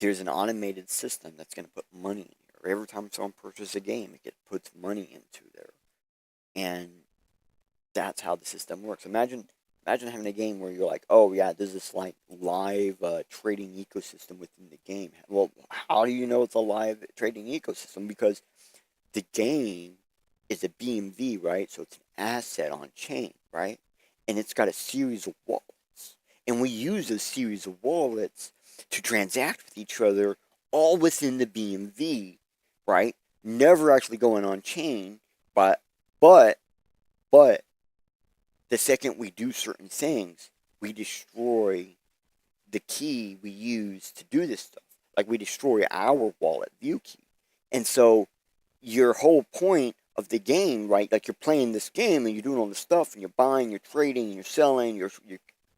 there's an automated system that's going to put money in here. Every time someone purchases a game, it puts money into there. And that's how the system works. Imagine having a game where you're like, oh yeah, there's this like live trading ecosystem within the game. Well, how do you know it's a live trading ecosystem? Because the game is a BMV, right? So it's an asset on chain, right? And it's got a series of wallets. And we use a series of wallets to transact with each other, all within the BMV, right? Never actually going on chain, but the second we do certain things, we destroy the key we use to do this stuff. Like we destroy our wallet view key. And so your whole point of the game, right? Like you're playing this game and you're doing all this stuff and you're buying, you're trading, you're selling, you're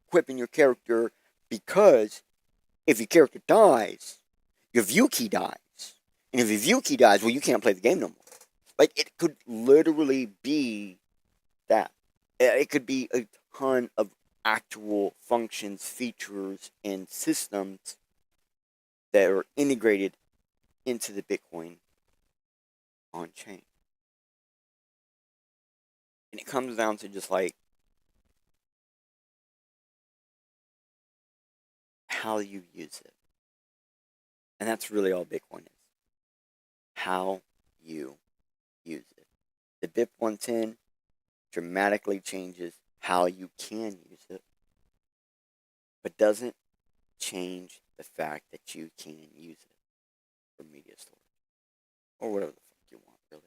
equipping your character, because if your character dies, your view key dies. And if your view key dies, well, you can't play the game no more. Like, it could literally be that. It could be a ton of actual functions, features, and systems that are integrated into the Bitcoin on-chain. And it comes down to just like how you use it. And that's really all Bitcoin is. How you use it. The BIP 110 dramatically changes how you can use it, but doesn't change the fact that you can use it for media storage. Or whatever the fuck you want, really.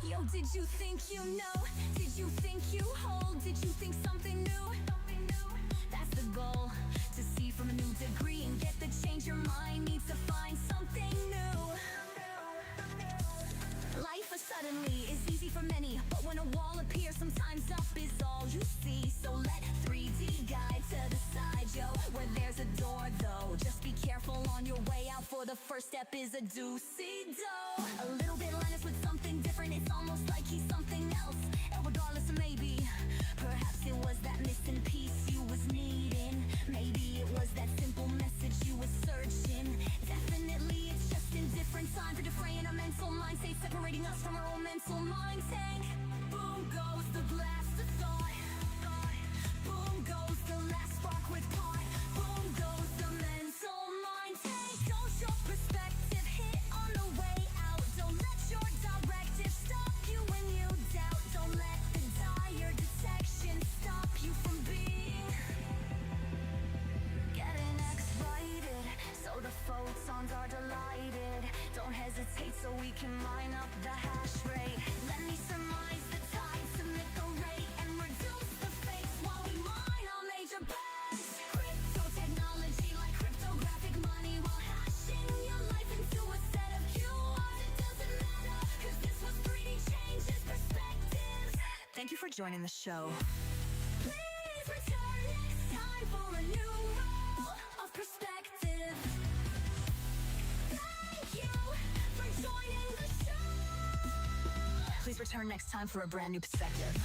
Yo, did you think you know? Did you think you hold? Did you think something new? That's the goal, to see from a new degree and get the change your mind needs to find something new. Life suddenly is easy for many, but when a wall appears, sometimes up is all you see. So let 3D guide to the side, yo, where there's a door though. Just be careful on your way out, for the first step is a do-si-do. A little bit Linus with something different, it's almost like he's something else. And regardless of maybe, perhaps it was that missing piece you was needing. Maybe it was that simple message you was searching. Definitely it's just in different time for defraying our mental mind state, separating us from our own mental mind tank. Boom goes the blast of thought. Boom goes the last spark with pot. Boom goes the mental mind tank. Don't your perspective hit on the way out. Don't let your directive stop you when you doubt. Don't let the dire detection stop you from being getting excited. So the photons are delighted. Don't hesitate so we can line up the hash rate. Let me surmise the tide to make a rate and reduce the fakes while we mine our major banks. Crypto technology like cryptographic money, while hashing your life into a set of QRs. It doesn't matter, cause this was 3D changes perspectives. Thank you for joining the show. Please return next time for a new role of perspective. Thank you for joining the show. Please return next time for a brand new perspective.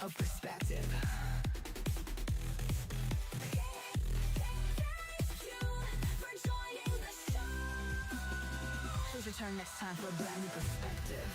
Of perspective. Thank you for joining the show. Please return next time for a brand new perspective.